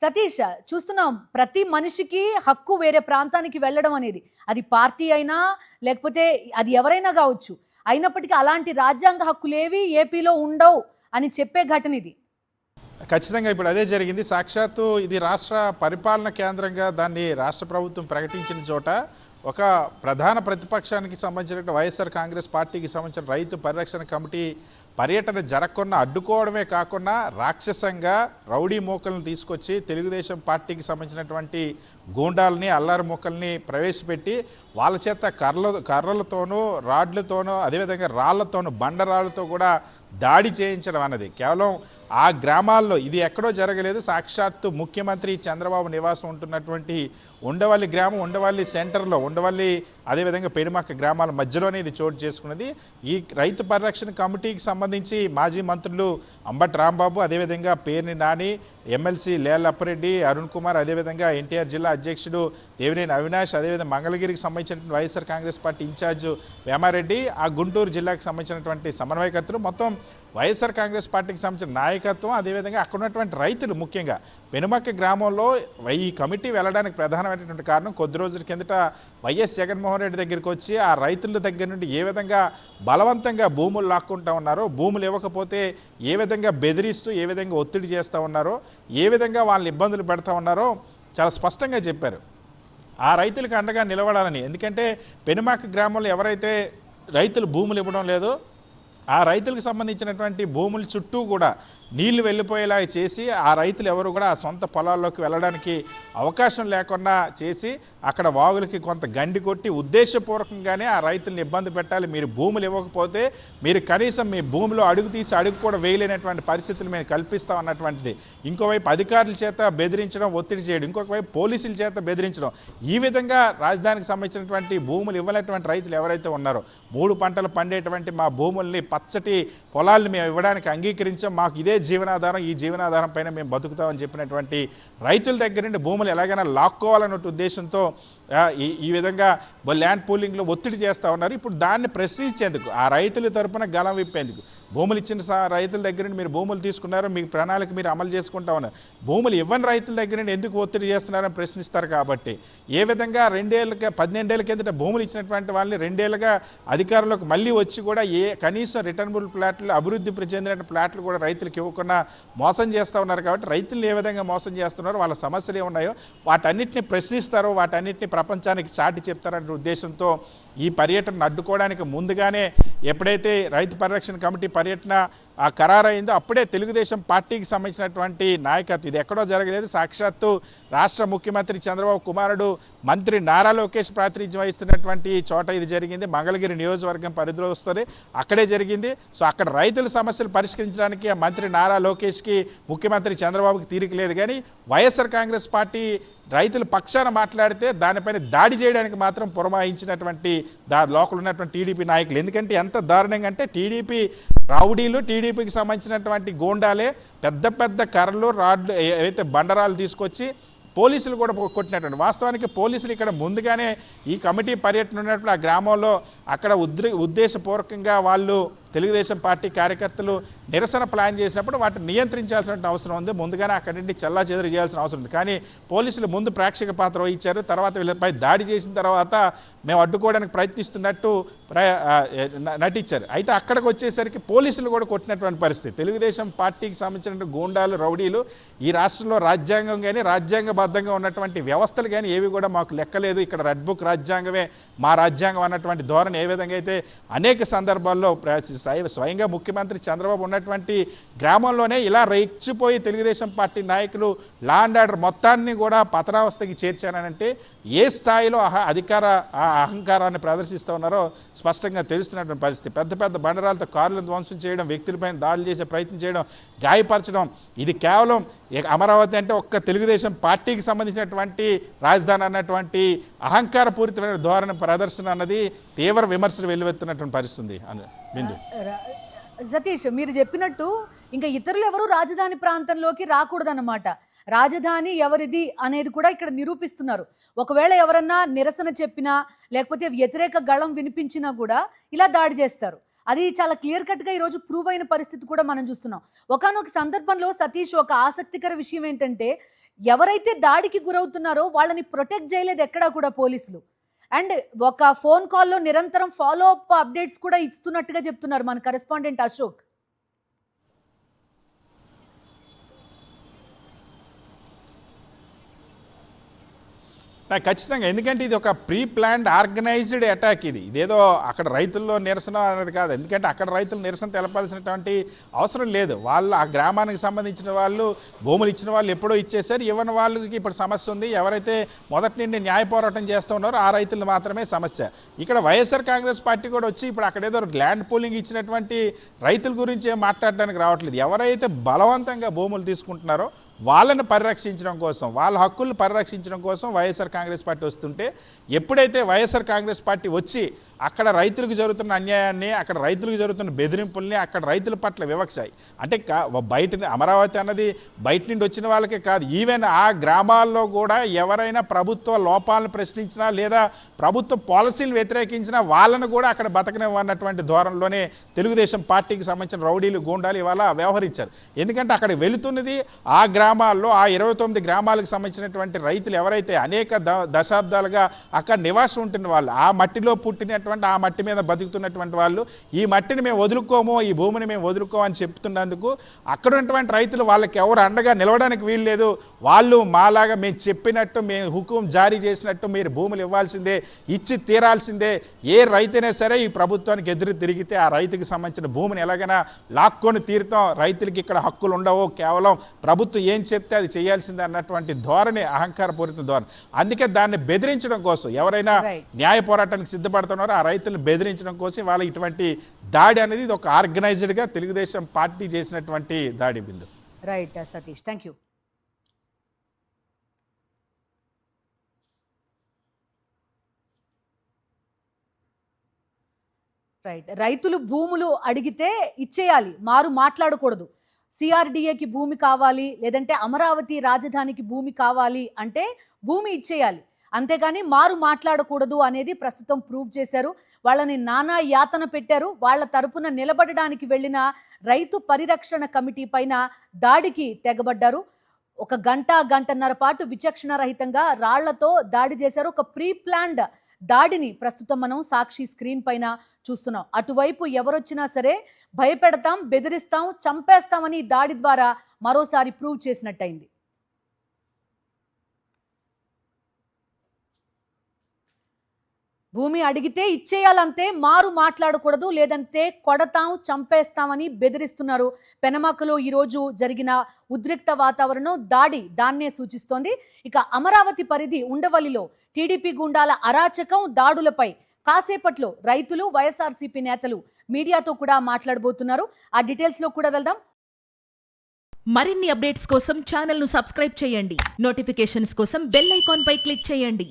సతీష్, చూస్తున్నాం ప్రతి మనిషికి హక్కు వేరే ప్రాంతానికి వెళ్ళడం అనేది. అది పార్టీ అయినా లేకపోతే అది ఎవరైనా కావచ్చు. అయినప్పటికీ అలాంటి రాజ్యాంగ హక్కులేవి ఏపీలో ఉండవు అని చెప్పే ఘటన ఇది. ఖచ్చితంగా ఇప్పుడు అదే జరిగింది. సాక్షాత్తు ఇది రాష్ట్ర పరిపాలన కేంద్రంగా దాన్ని రాష్ట్ర ప్రభుత్వం ప్రకటించిన చోట ఒక ప్రధాన ప్రతిపక్షానికి సంబంధించిన వైఎస్ఆర్ కాంగ్రెస్ పార్టీకి సంబంధించిన రైతు పరిరక్షణ కమిటీ పర్యటన జరగకుండా అడ్డుకోవడమే కాకుండా రాక్షసంగా రౌడీ మూకలను తీసుకొచ్చి తెలుగుదేశం పార్టీకి సంబంధించినటువంటి గూండాలని అల్లారు మూకల్ని ప్రవేశపెట్టి వాళ్ళ చేత కర్రలతోనూ రాడ్లతోనూ అదేవిధంగా రాళ్లతోనూ బండరాళ్ళతో కూడా దాడి చేయించడం అన్నది కేవలం ఆ గ్రామాల్లో ఇది ఎక్కడో జరగలేదు. సాక్షాత్తు ముఖ్యమంత్రి చంద్రబాబు నివాసం ఉంటున్నటువంటి ఉండవల్లి గ్రామం, ఉండవల్లి సెంటర్లో, ఉండవల్లి అదేవిధంగా పెనుమక్క గ్రామాల మధ్యలోనే ఇది చోటు చేసుకున్నది. ఈ రైతు పరిరక్షణ కమిటీకి సంబంధించి మాజీ మంత్రులు అంబటి రాంబాబు, అదేవిధంగా పేర్ని నాని, ఎమ్మెల్సీ లేళ్ల అప్పిరెడ్డి, అరుణ్ కుమార్, అదేవిధంగా ఎన్టీఆర్ జిల్లా అధ్యక్షుడు దేవినేని అవినాష్, అదేవిధంగా మంగళగిరికి సంబంధించిన వైఎస్ఆర్ కాంగ్రెస్ పార్టీ ఇన్ఛార్జు వేమారెడ్డి, ఆ గుంటూరు జిల్లాకు సంబంధించినటువంటి సమన్వయకర్తలు, మొత్తం వైఎస్ఆర్ కాంగ్రెస్ పార్టీకి సంబంధించిన నాయకత్వం, అదేవిధంగా అక్కడ ఉన్నటువంటి రైతులు, ముఖ్యంగా పెనుమక్క గ్రామంలో ఈ కమిటీ వెళ్ళడానికి ప్రధానమైనటువంటి కారణం కొద్ది రోజుల కిందట వైఎస్ జగన్మోహన్ రెడ్డి దగ్గరికి వచ్చి ఆ రైతుల దగ్గర నుండి ఏ విధంగా బలవంతంగా భూములు లాక్కుంటూ ఉన్నారో, భూములు ఇవ్వకపోతే ఏ విధంగా బెదిరిస్తూ ఏ విధంగా ఒత్తిడి చేస్తూ ఉన్నారో, ఏ విధంగా వాళ్ళని ఇబ్బందులు పెడతా ఉన్నారో చాలా స్పష్టంగా చెప్పారు. ఆ రైతులకు అండగా నిలబడాలని. ఎందుకంటే పెనుమక్క గ్రామంలో ఎవరైతే రైతులు భూములు ఇవ్వడం లేదో ఆ రైతులకు సంబంధించినటువంటి భూముల చుట్టూ కూడా నీళ్లు వెళ్ళిపోయేలా చేసి ఆ రైతులు ఎవరు కూడా ఆ సొంత పొలాల్లోకి వెళ్ళడానికి అవకాశం లేకుండా చేసి అక్కడ వాగులకి కొంత గండి కొట్టి ఉద్దేశపూర్వకంగానే ఆ రైతులను ఇబ్బంది పెట్టాలి. మీరు భూములు ఇవ్వకపోతే మీరు కనీసం మీ భూమిలో అడుగు తీసి అడుగు కూడా వేయలేనటువంటి పరిస్థితులు మేము కల్పిస్తాం అన్నటువంటిది. ఇంకోవైపు అధికారుల చేత బెదిరించడం, ఒత్తిడి చేయడం, ఇంకొక వైపు పోలీసుల చేత బెదిరించడం. ఈ విధంగా రాజధానికి సంబంధించినటువంటి భూములు ఇవ్వలేటువంటి రైతులు ఎవరైతే ఉన్నారో, 3 పంటలు పండేటువంటి మా భూముల్ని, పచ్చటి పొలాల్ని మేము ఇవ్వడానికి అంగీకరించాం, మాకు ఇదే జీవనాధారం, ఈ జీవనాధారం పైన మేము బతుకుతామని చెప్పినటువంటి రైతుల దగ్గర నుండి భూములు ఎలాగైనా లాక్కోవాలన్న ఉద్దేశంతో ఈ విధంగా ల్యాండ్ పూలింగ్లో ఒత్తిడి చేస్తూ ఉన్నారు. ఇప్పుడు దాన్ని ప్రశ్నించేందుకు, ఆ రైతుల తరపున గలం విప్పేందుకు, భూములు ఇచ్చిన రైతుల దగ్గర నుండి మీరు భూములు తీసుకున్నారు, మీ ప్రణాళిక మీరు అమలు చేసుకుంటా ఉన్నారు, భూములు ఇవ్వని రైతుల దగ్గర నుండి ఎందుకు ఒత్తిడి చేస్తున్నారని ప్రశ్నిస్తారు. కాబట్టి ఏ విధంగా 12 ఏళ్ళ కిందట భూములు ఇచ్చినటువంటి వాళ్ళని 2 ఏళ్ళుగా అధికారంలోకి మళ్ళీ వచ్చి కూడా కనీసం రిటర్నబుల్ ప్లాట్లు, అభివృద్ధి చెందిన ప్లాట్లు కూడా రైతులకు ఇవ్వకుండా మోసం చేస్తూ ఉన్నారు. కాబట్టి రైతులు ఏ విధంగా మోసం చేస్తున్నారో, వాళ్ళ సమస్యలు ఏమున్నాయో వాటన్నిటిని ప్రశ్నిస్తారో, వాటన్నిటిని ప్రపంచానికి చాటి చెప్తారనే ఉద్దేశంతో ఈ పర్యటనను అడ్డుకోవడానికి ముందుగానే ఎప్పుడైతే రైతు పరిరక్షణ కమిటీ పర్యటన ఖరారైందో అప్పుడే తెలుగుదేశం పార్టీకి సంబంధించినటువంటి నాయకత్వం, ఇది ఎక్కడో జరగలేదు, సాక్షాత్తు రాష్ట్ర ముఖ్యమంత్రి చంద్రబాబు కుమారుడు మంత్రి నారా లోకేష్ ప్రాతినిధ్యం వహిస్తున్నటువంటి చోట ఇది జరిగింది. మంగళగిరి నియోజకవర్గం పరిధిలో వస్తుంది, అక్కడే జరిగింది. సో అక్కడ రైతుల సమస్యలు పరిష్కరించడానికి ఆ మంత్రి నారా లోకేష్కి, ముఖ్యమంత్రి చంద్రబాబుకి తీరిక లేదు. కానీ వైఎస్ఆర్ కాంగ్రెస్ పార్టీ రైతుల పక్షాన మాట్లాడితే దానిపైన దాడి చేయడానికి మాత్రం పురమాయించినటువంటి లోకల్ ఉన్నటువంటి టీడీపీ నాయకులు. ఎందుకంటే ఎంత దారుణంగా అంటే టీడీపీ రౌడీలు, టీడీపీకి సంబంధించినటువంటి గోండాలే పెద్ద పెద్ద కర్రలు, రాడ్లు, ఏవైతే బండరాలు తీసుకొచ్చి పోలీసులు కూడా కొట్టినటువంటి. వాస్తవానికి పోలీసులు ఇక్కడ ముందుగానే ఈ కమిటీ పర్యటన ఉన్నప్పుడు ఆ గ్రామంలో అక్కడ ఉద్దేశపూర్వకంగా వాళ్ళు తెలుగుదేశం పార్టీ కార్యకర్తలు నిరసన ప్లాన్ చేసినప్పుడు వాటిని నియంత్రించాల్సిన అవసరం ఉంది. ముందుగానే అక్కడి నుండి చెల్లాచెదురు చేయాల్సిన అవసరం ఉంది. కానీ పోలీసులు ముందు ప్రేక్షక పాత్ర వహించారు. తర్వాత వీళ్ళపై దాడి చేసిన తర్వాత మేము అడ్డుకోవడానికి ప్రయత్నిస్తున్నట్టు నటించారు. అయితే అక్కడికి వచ్చేసరికి పోలీసులు కూడా కొట్టినటువంటి పరిస్థితి. తెలుగుదేశం పార్టీకి సంబంధించిన గూండాలు, రౌడీలు ఈ రాష్ట్రంలో రాజ్యాంగం కానీ, రాజ్యాంగబద్ధంగా ఉన్నటువంటి వ్యవస్థలు కానీ ఏవి కూడా మాకు లెక్కలేదు, ఇక్కడ రెడ్ బుక్ రాజ్యాంగమే మా రాజ్యాంగం అన్నటువంటి ధోరణి ఏ విధంగా అయితే అనేక సందర్భాల్లో స్వయంగా ముఖ్యమంత్రి చంద్రబాబు ఉన్నటువంటి గ్రామంలోనే ఇలా రెచ్చిపోయి తెలుగుదేశం పార్టీ నాయకులు లా అండ్ ఆర్డర్ మొత్తాన్ని కూడా పతనావస్థకి చేర్చారనంటే ఏ స్థాయిలో అహంకారాన్ని ప్రదర్శిస్తూ ఉన్నారో స్పష్టంగా తెలుస్తున్నటువంటి పరిస్థితి. పెద్ద పెద్ద బండరాలతో కార్లను ధ్వంసం చేయడం, వ్యక్తులపైన దాడులు చేసే ప్రయత్నం చేయడం, గాయపరచడం, ఇది కేవలం అమరావతి అంటే ఒక్క తెలుగుదేశం పార్టీకి సంబంధించినటువంటి రాజధాని అన్నటువంటి అహంకారపూరితమైన ధోరణి ప్రదర్శన అన్నది తీవ్ర విమర్శలు వెల్లువెత్తున్నటువంటి పరిస్థితి. సతీష్, మీరు చెప్పినట్టు ఇంకా ఇతరులు ఎవరు రాజధాని ప్రాంతంలోకి రాకూడదన్నమాట. రాజధాని ఎవరిది అనేది కూడా ఇక్కడ నిరూపిస్తున్నారు. ఒకవేళ ఎవరన్నా నిరసన చెప్పినా లేకపోతే వ్యతిరేక గళం వినిపించినా కూడా ఇలా దాడి చేస్తారు. అది చాలా క్లియర్ కట్ గా ఈరోజు ప్రూవ్ అయిన పరిస్థితి కూడా మనం చూస్తున్నాం. ఒకానొక సందర్భంలో సతీష్, ఒక ఆసక్తికర విషయం ఏంటంటే, ఎవరైతే దాడికి గురవుతున్నారో వాళ్ళని ప్రొటెక్ట్ చేయలేదు ఎక్కడా కూడా పోలీసులు. అండ్ ఒక ఫోన్ కాల్లో నిరంతరం ఫాలో అప్ అప్డేట్స్ కూడా ఇస్తున్నట్టుగా చెప్తున్నారు మన కరెస్పాండెంట్ అశోక్. ఖచ్చితంగా, ఎందుకంటే ఇది ఒక ప్రీ ప్లాన్డ్ ఆర్గనైజ్డ్ అటాక్. ఇదేదో అక్కడ రైతుల్లో నిరసన అనేది కాదు. ఎందుకంటే అక్కడ రైతులు నిరసన తెలపాల్సినటువంటి అవసరం లేదు. వాళ్ళు ఆ గ్రామానికి సంబంధించిన వాళ్ళు భూములు ఇచ్చిన వాళ్ళు ఎప్పుడో ఇచ్చేసారు. ఇవ్వని వాళ్ళకి ఇప్పుడు సమస్య ఉంది. ఎవరైతే మొదటి నుండి న్యాయ పోరాటం చేస్తూ ఉన్నారో ఆ రైతులు మాత్రమే సమస్య. ఇక్కడ వైఎస్ఆర్ కాంగ్రెస్ పార్టీ కూడా వచ్చి ఇప్పుడు అక్కడ ఏదో ల్యాండ్ పూలింగ్ ఇచ్చినటువంటి రైతుల గురించి ఏం మాట్లాడడానికి రావట్లేదు. ఎవరైతే బలవంతంగా భూములు తీసుకుంటున్నారో వాళ్ళని పరిరక్షించడం కోసం, వాళ్ళ హక్కులను పరిరక్షించడం కోసం వైఎస్ఆర్ కాంగ్రెస్ పార్టీ వస్తుంటే, ఎప్పుడైతే వైఎస్ఆర్ కాంగ్రెస్ పార్టీ వచ్చి అక్కడ రైతులకు జరుగుతున్న అన్యాయాన్ని, అక్కడ రైతులకు జరుగుతున్న బెదిరింపుల్ని, అక్కడ రైతుల పట్ల వివక్ష, అంటే బయట అమరావతి అన్నది బయట నుండి వచ్చిన వాళ్ళకే కాదు, ఈవెన్ ఆ గ్రామాల్లో కూడా ఎవరైనా ప్రభుత్వ లోపాలను ప్రశ్నించినా లేదా ప్రభుత్వ పాలసీలు వ్యతిరేకించినా వాళ్ళను కూడా అక్కడ బతకనివ్వన్నటువంటి ధోరణిలోనే తెలుగుదేశం పార్టీకి సంబంధించిన రౌడీలు, గూండాలు ఇవాళ వ్యవహరించారు. ఎందుకంటే అక్కడ వెళుతున్నది ఆ గ్రామాల్లో, ఆ 29 గ్రామాలకు సంబంధించినటువంటి రైతులు ఎవరైతే అనేక దశాబ్దాలుగా అక్కడ నివాసం ఉంటున్న వాళ్ళు, ఆ మట్టిలో పుట్టినటువంటి, ఆ మట్టి మీద బతుకుతున్నటువంటి వాళ్ళు, ఈ మట్టిని మేము వదులుకోము, ఈ భూమిని మేము వదులుకోము అని చెప్తున్నందుకు అక్కడ ఉన్నటువంటి రైతులు వాళ్ళకి ఎవరు అండగా నిలవడానికి వీలు లేదు. వాళ్ళు మాలాగా మేము చెప్పినట్టు, మేము హుకుం జారీ చేసినట్టు మీరు భూములు ఇవ్వాల్సిందే, ఇచ్చి తీరాల్సిందే. ఏ రైతైనా సరే ఈ ప్రభుత్వానికి ఎదురు తిరిగితే ఆ రైతుకి సంబంధించిన భూమిని ఎలాగైనా లాక్కొని తీరుతాం, రైతులకి ఇక్కడ హక్కులు ఉండవు, కేవలం ప్రభుత్వం ఏం చెప్తే అది చేయాల్సిందే అన్నటువంటి ధోరణి, అహంకారపూరిత ధోరణి. అందుకే దాన్ని బెదిరించడం కోసం ఎవరైనా న్యాయ పోరాటానికి సిద్ధపడుతున్నారో ఆ రైతులను బెదిరించడం కోసం వాళ్ళ ఇటువంటి దాడి అనేది ఇది ఒక ఆర్గనైజ్డ్గా తెలుగుదేశం పార్టీ చేసినటువంటి దాడి. Bindu. Right Satish, thank you. Right, రైతులు భూములు అడిగితే ఇచ్చేయాలి, మారు మాట్లాడకూడదు. సిఆర్డిఏకి భూమి కావాలి, లేదంటే అమరావతి రాజధానికి భూమి కావాలి అంటే భూమి ఇచ్చేయాలి, అంతేగాని మారు మాట్లాడకూడదు అనేది ప్రస్తుతం ప్రూవ్ చేశారు. వాళ్ళని నానా యాతన పెట్టారు. వాళ్ళ తరపున నిలబడడానికి వెళ్ళిన రైతు పరిరక్షణ కమిటీ పైన దాడికి తెగబడ్డారు. ఒక గంటన్నర పాటు విచక్షణ రహితంగా రాళ్లతో దాడి చేశారు. ఒక ప్రీ ప్లాన్డ్ దాడిని ప్రస్తుతం మనం సాక్షి స్క్రీన్ పైన చూస్తున్నాం. అటువైపు ఎవరొచ్చినా సరే భయపెడతాం, బెదిరిస్తాం, చంపేస్తామని దాడి ద్వారా మరోసారి ప్రూవ్ చేసినట్టయింది. భూమి అడిగితే ఇచ్చేయాలంతే, మారు మాట్లాడకూడదు, లేదంటే కొడతాం, చంపేస్తామని బెదిరిస్తున్నారు. పెనమకలో ఈరోజు జరిగిన ఉద్రిక్త వాతావరణం, దాడి దాన్నే సూచిస్తోంది. ఇక అమరావతి పరిధి ఉండవల్లిలో టీడీపీ గుండాల అరాచకం, దాడులపై కాసేపట్లో రైతులు, వైఎస్ఆర్సీపీ నేతలు మీడియాతో కూడా మాట్లాడబోతున్నారు. ఆ డీటెయిల్స్ లో కూడా వెళ్దాం. మరిన్ని అప్డేట్స్ కోసం ఛానల్ ను సబ్స్క్రైబ్ చేయండి. నోటిఫికేషన్స్ కోసం బెల్ ఐకాన్ పై క్లిక్ చేయండి.